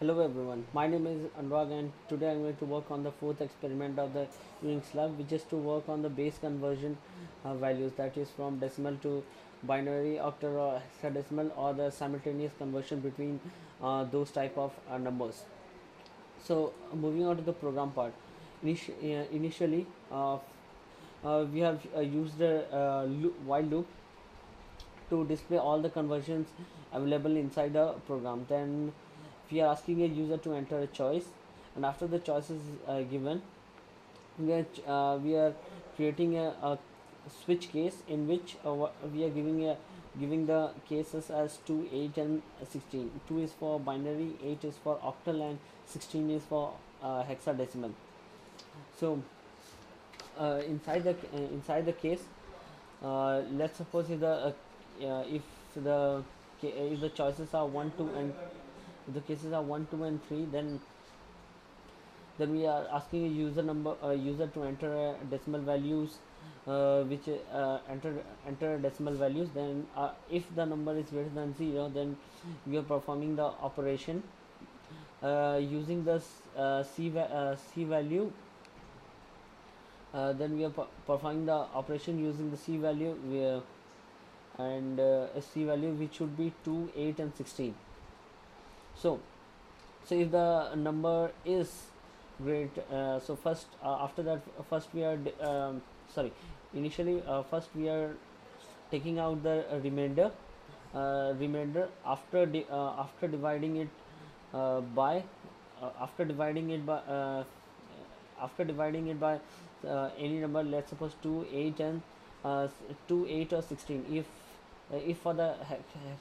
Hello everyone, my name is Anurag and today I'm going to work on the fourth experiment of the Unix lab, which is to work on the base conversion values, that is from decimal to binary, octal or hexadecimal, or the simultaneous conversion between those type of numbers. So moving on to the program part. Initially we have used a while loop to display all the conversions available inside the program. Then we are asking a user to enter a choice, and after the choice is given, we are creating a switch case in which we are giving the cases as 2, 8 and 16. 2 is for binary, 8 is for octal, and 16 is for hexadecimal. So inside the case, let's suppose if the if the choices are 1, 2 and if the cases are 1, 2 and 3, then we are asking a user to enter decimal values, which enter decimal values. Then if the number is greater than 0, then we are performing the operation using the c value. Then we are performing the operation using the c value, and a c value which should be 2, 8 and 16. So so if the number is great, so first after that first we are sorry initially first we are taking out the remainder after dividing it by after dividing it by any number. Let's suppose 2, 8 and 2, 8 or 16. If for the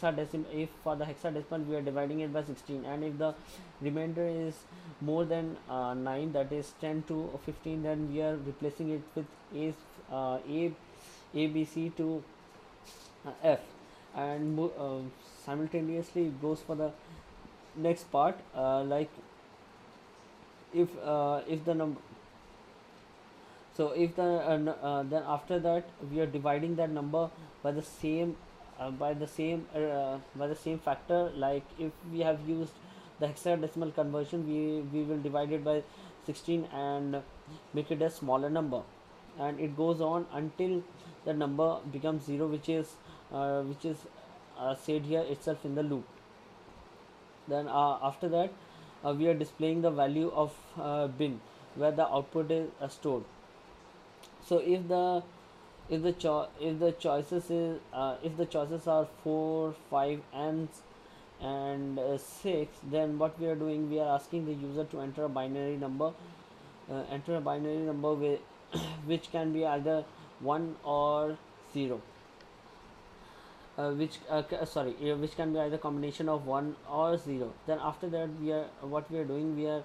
hexadecimal we are dividing it by 16, and if the remainder is more than 9, that is 10 to 15, then we are replacing it with a b c to f, and simultaneously it goes for the next part, like if the number. So if then after that we are dividing that number by the same by the same factor. Like if we have used the hexadecimal conversion, we will divide it by 16 and make it a smaller number, and it goes on until the number becomes 0, which is said here itself in the loop. Then after that we are displaying the value of bin, where the output is stored. So if the choices are 4, 5 and 6, then what we are doing, we are asking the user to enter a binary number, with which can be either 1 or 0, which can be either combination of 1 or 0. Then after that we are doing, we are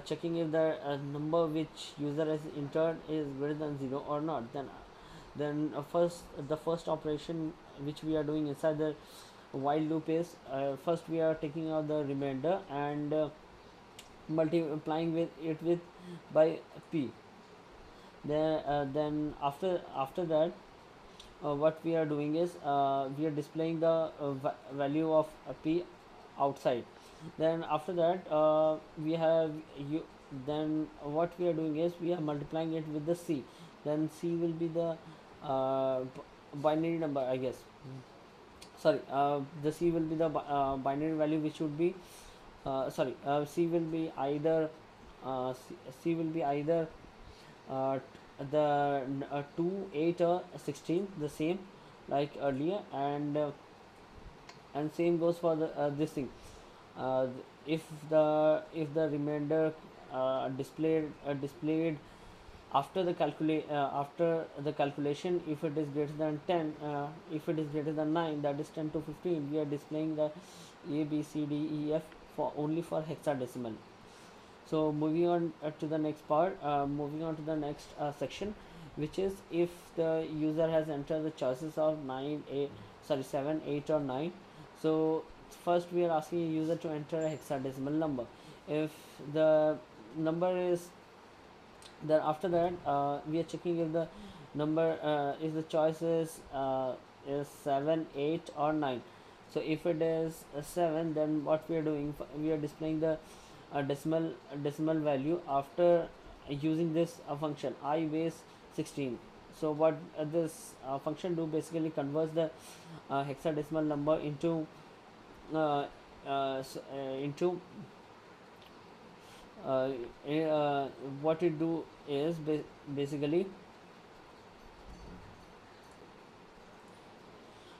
checking if the number which user has entered is greater than 0 or not. Then the first operation which we are doing inside the while loop is, first we are taking out the remainder and multiplying with by p. Then after that what we are doing is, we are displaying the value of p outside. Then after that we have you then what we are doing is, we are multiplying it with the c. Then c will be the binary number, I guess. Sorry, the c will be the binary value, which would be c will be either c will be either uh, 2, 8 or 16, the same like earlier. And same goes for the this thing. uh, if the remainder displayed after the calculation, if it is greater than 10, if it is greater than 9, that is 10 to 15, we are displaying the a b c d e f for only for hexadecimal. So moving on to the next section, which is if the user has entered the choices of 7, 8 or 9. So first we are asking a user to enter a hexadecimal number. If the number is Then after that we are checking if the number if the choice is 7, 8 or 9. So if it is 7, then what we are doing, we are displaying the decimal value after using this function I base 16. So what this function do, basically converts the hexadecimal number into uh, into uh, what it do is basically,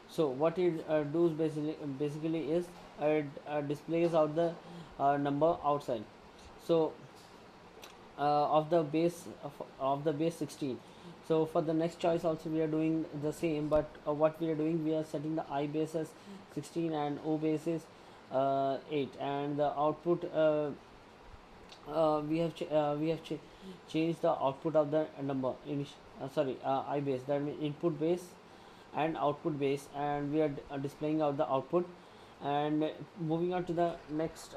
so what it does basically is it displays out the number outside, so of the base 16. So for the next choice also we are doing the same, but what we are doing, we are setting the I base as 16 and O base is 8, and the output we have changed the output of the number in sorry I base, that means input base and output base, and we are displaying out the output. And moving on to the next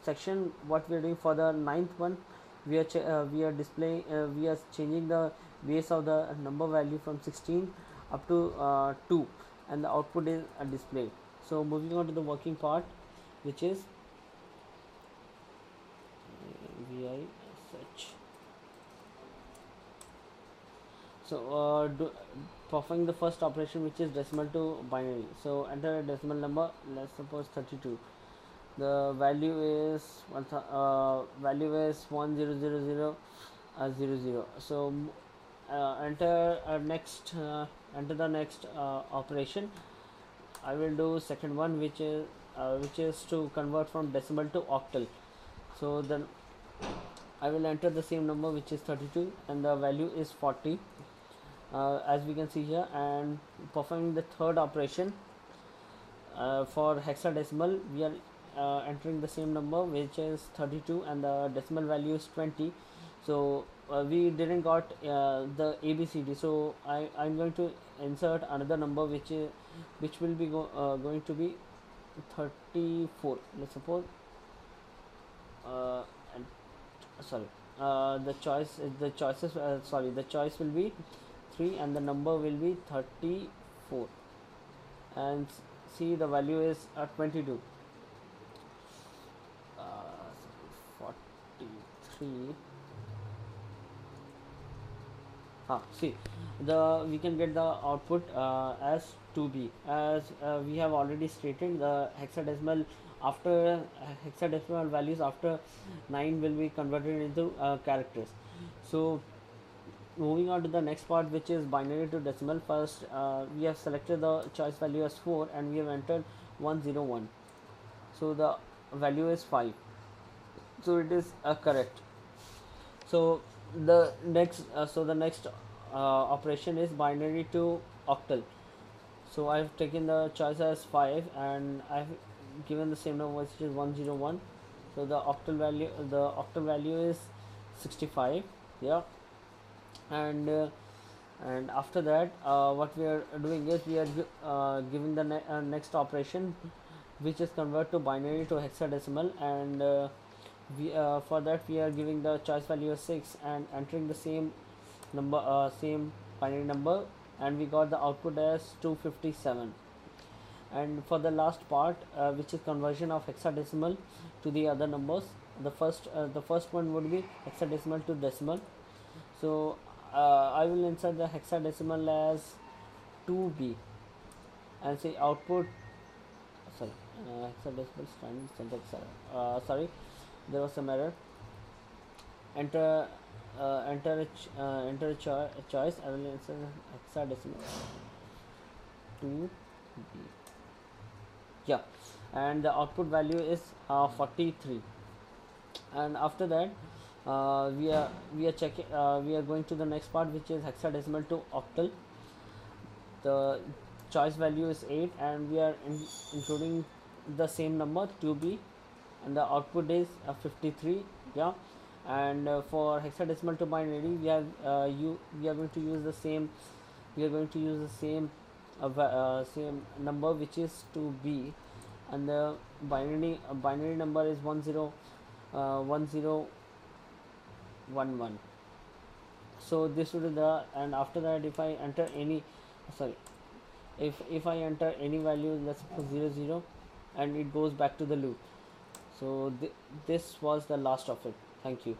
section, what we are doing for the ninth one, we are displaying we are changing the base of the number value from 16 up to 2, and the output is displayed. So moving on to the working part, which is vi search. So performing the first operation, which is decimal to binary. So enter a decimal number, let's suppose 32. The value is value is 1000 so enter the next operation. I will do second one, which is to convert from decimal to octal. So then I will enter the same number, which is 32, and the value is 40, as we can see here. And performing the third operation for hexadecimal, we are entering the same number, which is 32, and the decimal value is 20. So we didn't got the ABCD, so I'm going to insert another number, which will be going to be 34. Let's suppose and sorry the choice will be 3, and the number will be 34, and see the value is 22. 43. See, we can get the output as 2b, as we have already stated. The hexadecimal after hexadecimal values after 9 will be converted into characters. So moving on to the next part, which is binary to decimal. First we have selected the choice value as 4, and we have entered 101, so the value is 5, so it is correct. So the next operation is binary to octal. So I have taken the choice as 5, and I have given the same number, which is 101. So the octal value is 65. Yeah. And after that, what we are doing is, we are giving the next operation, which is convert to binary to hexadecimal. And for that we are giving the choice value as 6, and entering the same same binary number, and we got the output as 257. And for the last part, which is conversion of hexadecimal to the other numbers, the first one would be hexadecimal to decimal. So I will insert the hexadecimal as 2b, and say output, sorry, hexadecimal standard syntax error, sorry, there was some error. Enter enter a choice. I will insert hexadecimal 2b. Yeah, and the output value is 43. And after that, we are checking. We are going to the next part, which is hexadecimal to octal. The choice value is 8, and we are including the same number 2b, and the output is 53. Yeah. And for hexadecimal to binary, we are going to use the same same number, which is 2b, and the binary number is 1011. So this would be the, and after that, if I enter any, sorry, if I enter any value, let's suppose 0 0, and it goes back to the loop. So this was the last of it. Thank you.